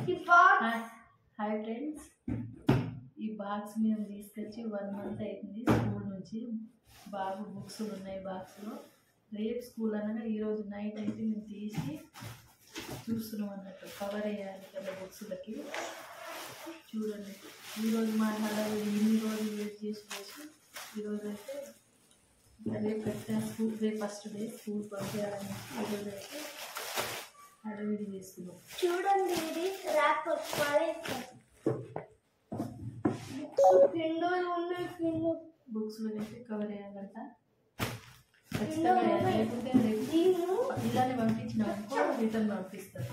Hi friends, ఈ box మేము తీసుకొచ్చి 1 మంత్ అయింది. స్కూల్ నుంచి బాబు బుక్స్ ఉన్నాయి బాక్స్లో. రేపు స్కూల్ అనగా ఈరోజు నైట్ అయితే మేము తీసి చూస్తున్నాం అన్నట్టు. కవర్ వేయాలి కదా బుక్స్లకి. చూడండి, ఈరోజు మా హడావిడి ఇన్ని రోజులు వెయిట్ చేసి ఈరోజు అయితే రేపు పెట్టా స్కూల్. రేపు ఫస్ట్ డే స్కూల్ పంపించాలని ఈరోజు అయితే హడావిడి చేస్తున్నాం. చూడండి, ఇది ర్యాప్ బుక్స్ అయితే కవర్ వేయాలంట. ఖచ్చితంగా లేకుంటే రేపు ఇలానే పంపించిన రిటర్న్ పంపిస్తారు.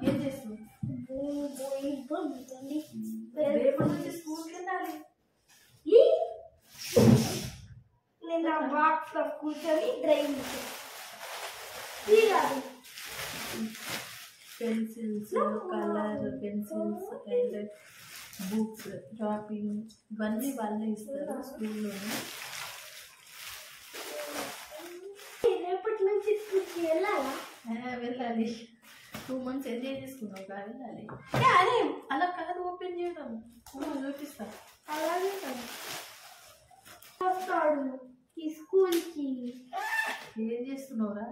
ఏం చేస్తాం? రేపు నుంచి స్కూల్కి వెళ్ళాలి. నేను ఆ బాక్స్ లో కూర్చొని డ్రైవింగ్ తీయాలి. Pencils, colour pencils and books, dropping ఇవన్నీ వాళ్ళే ఇస్తారు స్కూల్లోనే. రేపటి నుంచి స్కూల్కి వెళ్ళాలా? వెళ్ళాలి. 2 months ఎంజాయ్ చేసుకున్నావు కదా, వెళ్ళాలి. అలా కాదు, ఓపెన్ చేయడం చూపిస్తా. అలాగే వస్తాడు ఈ స్కూల్కి. ఏం చేస్తున్నావురా?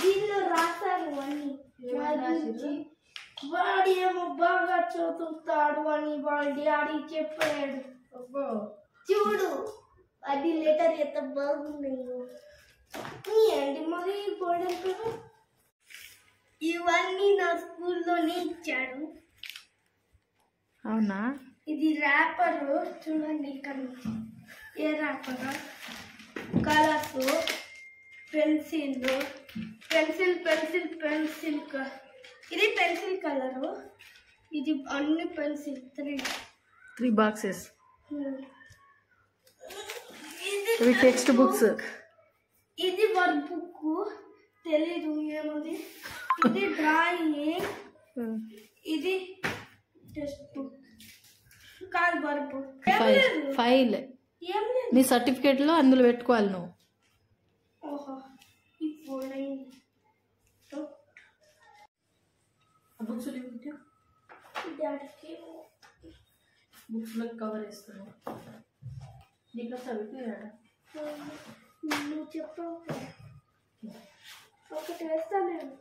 దీనిలో రాశారు అన్ని. వాడు ఏమో బాగా చదువుతాడు అని వాళ్ళ డాడీ చెప్పాడు. చూడు, అది లెటర్ ఎంత బాగున్నాయో. అండి మరి గోడలు కదా, ఇవన్నీ నా స్కూల్లోనే ఇచ్చాడు. అవునా? ఇది ర్యాపర్ చూడండి ఇక్కడ. ఏ ర్యాపర్? కలర్స్, పెన్సిల్ ఇది పెన్సిల్ కలరు. ఇది అన్ని పెన్సిల్ 3 బాక్సెస్. ఇవి టెక్స్ట్ బుక్స్. ఇది వర్క్ బుక్, తెలీదు ఏమది. ఇది డ్రాయింగ్, ఇది టెక్స్ట్ బుక్ కాదు, వర్క్ బుక్. ఫైల్ నీ సర్టిఫికేట్ లో అందులో పెట్టుకోవాలి నువ్వు. ఓహో, ఇప్పుడు బుక్స్ డాడీకి బుక్స్ లో కవర్ వేస్తున్నావు. నీకు చదువుతాడా? నువ్వు చెప్పావు, ఒకటి వేస్తాను నేను.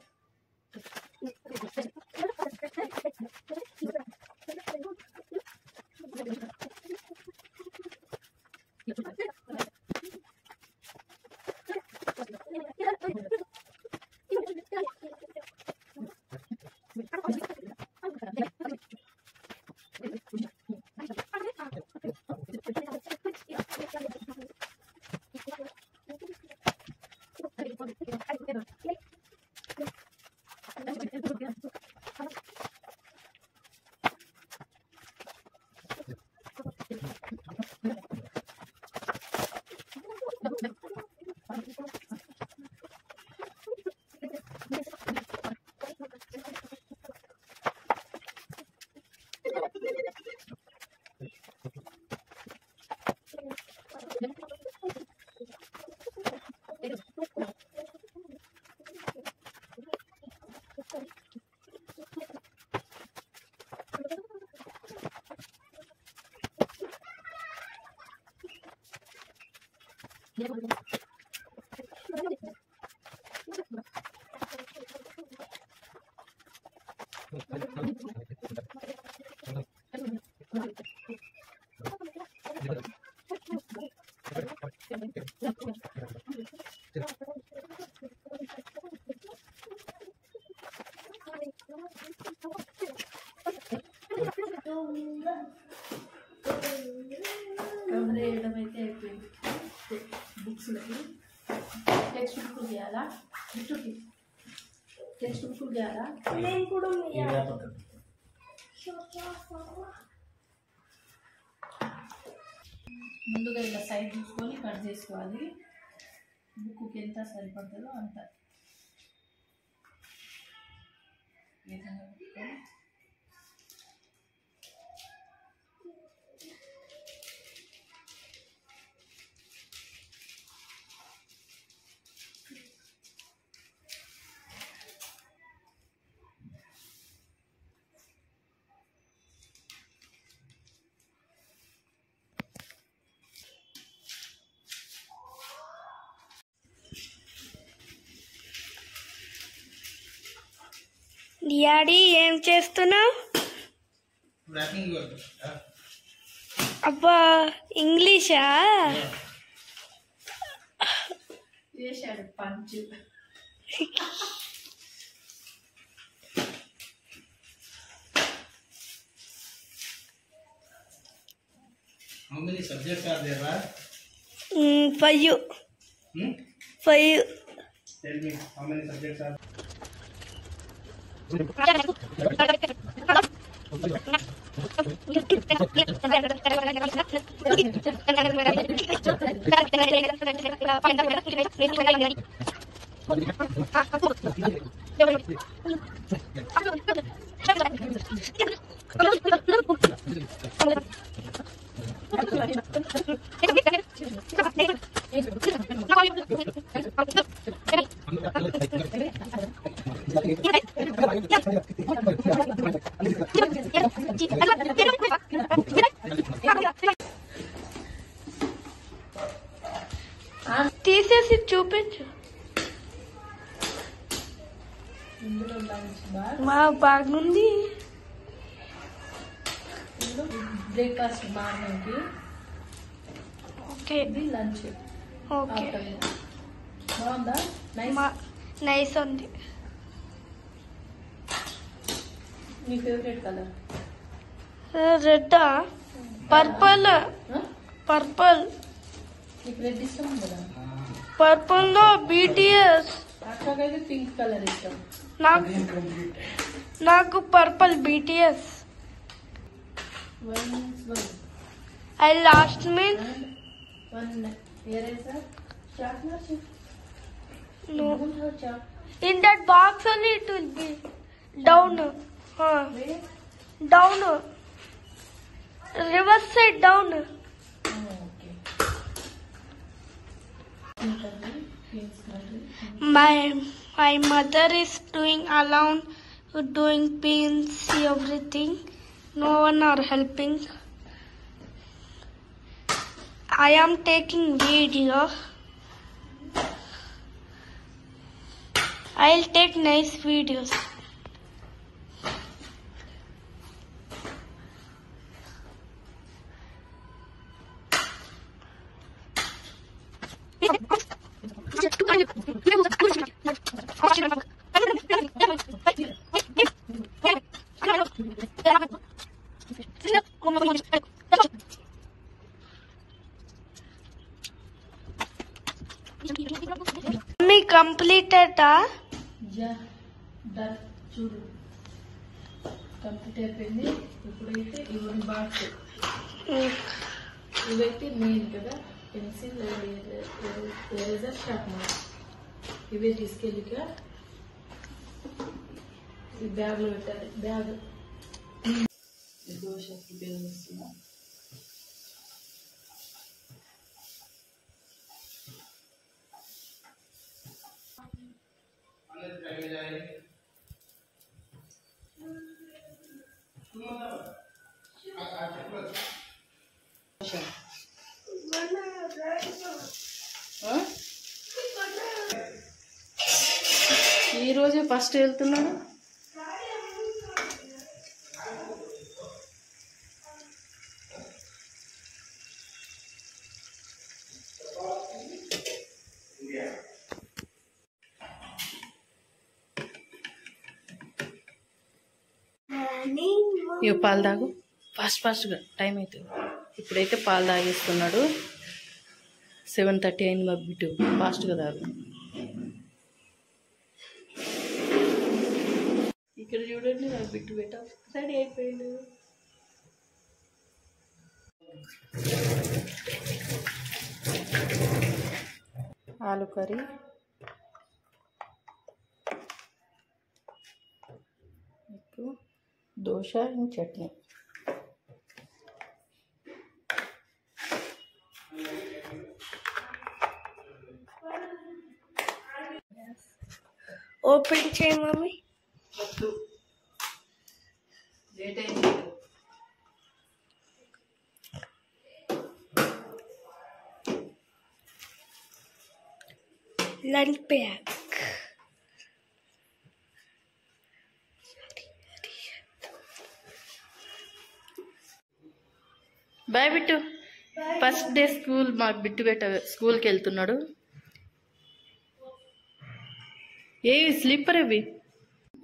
కవర్ వేయడం అయితే అయిపోయింది. బుక్స్లకి టెక్స్ట్ బుక్ చేయాలా? టెక్స్ట్ బుక్ చేయాలా? నేను కూడా ముందుగా ఇలా సైడ్ చూసుకొని కట్ చేసుకోవాలి. బుక్కి ఎంత సరిపడుతుందో అంత విధంగా పెట్టుకొని డాడీ ఏం చేస్తున్నావు? అబ్బా ఇంగ్లీషా? చేశాడు పంచు. How many subjects are there? 5. 5. Tell me, how many subjects are? తీసేసి చూపించు. ఇందులో లంచ్ బాక్స్, మా బాగుంది. బ్రేక్ఫాస్ట్ మార్నింగ్కి, ఓకే ఇది లంచ్ ఓకే ఆఫ్టర్నూన్. బాగుందా? నైస్. నైస్ ఉంది. మీ favourite colour? Red, purple. Purple. నీకు రెడ్ ఇష్టం కదా? పర్పుల్ లో BTS. అక్కకైతే పింక్ కలర్ ఇష్టం. నాకు purple BTS. I last mean One eraser, sharpener. no. Don't have sharp. In that box only it will be down. Where? Down. Reverse side down. Oh, okay. My mother is doing alone, doing pins, everything. No one are helping. I am taking video. I'll take nice videos. Me completed. Yeah done. చూడు complete అయిపోయింది. ఇప్పుడైతే ఇవన్నీ box ఇవైతే main కదా, pencil, eraser, sharpener. ఇవే తీసుకెళ్ళిక ఈ బ్యాగ్లో పెట్టాలి. బ్యాగ్ దోశ ప్రిపేర్ చేస్తున్నా. ఈరోజు ఫస్ట్ వెళ్తున్నాడు. ఇక పాలు తాగు ఫాస్ట్గా, టైం అవుతుంది. ఇప్పుడైతే పాలు తాగేస్తున్నాడు. 7:30 అయింది. మా బిడ్డు ఫాస్ట్గా తాగు. ఇక్కడ చూడండి, నా బిడ్డు బెట రెడీ అయిపోయాడు. ఆలు కర్రీ, దోశ, చట్నీ. ఓపెన్ చేయి మమ్మీ. లేట్ అయింది. Lunch pack. Bye Bittu. First day school మాకు బిట్టు స్కూల్కి వెళ్తున్నాడు. ఏ స్లీపర్ అవి.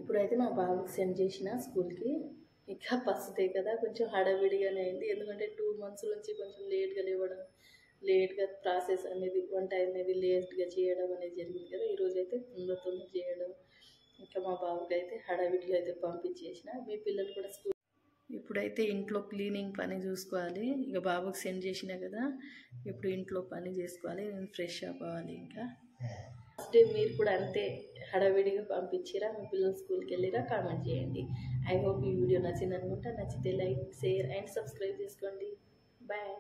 ఇప్పుడైతే మా బాబుకి సెండ్ చేసిన స్కూల్కి. ఇంకా ఫస్ట్ డే కదా, కొంచెం హడావిడిగానే అయింది. ఎందుకంటే 2 months నుంచి కొంచెం లేట్గా లేవడం, లేట్గా ప్రాసెస్ అనేది, వంట అనేది లేట్గా చేయడం అనేది జరిగింది కదా. ఈరోజు అయితే తొందర చేయడం. ఇంకా మా బాబుకి అయితే హడావిడిగా అయితే పంపించేసిన. మీ పిల్లలు కూడా స్కూల్. ఇప్పుడైతే ఇంట్లో క్లీనింగ్ పని చూసుకోవాలి. ఇక బాబుకి సెండ్ చేసినా కదా, ఇప్పుడు ఇంట్లో పని చేసుకోవాలి. నేను ఫ్రెష్ అప్ అవ్వాలి. ఇంకా ఫస్ట్ డే మీరు కూడా అంతే హడావిడిగా పంపించిరా? మీ పిల్లలు స్కూల్కి వెళ్ళిరా? కామెంట్ చేయండి. ఐ హోప్ ఈ వీడియో నచ్చింది అనుకుంటా. నచ్చితే లైక్, షేర్ అండ్ సబ్స్క్రైబ్ చేసుకోండి. బాయ్.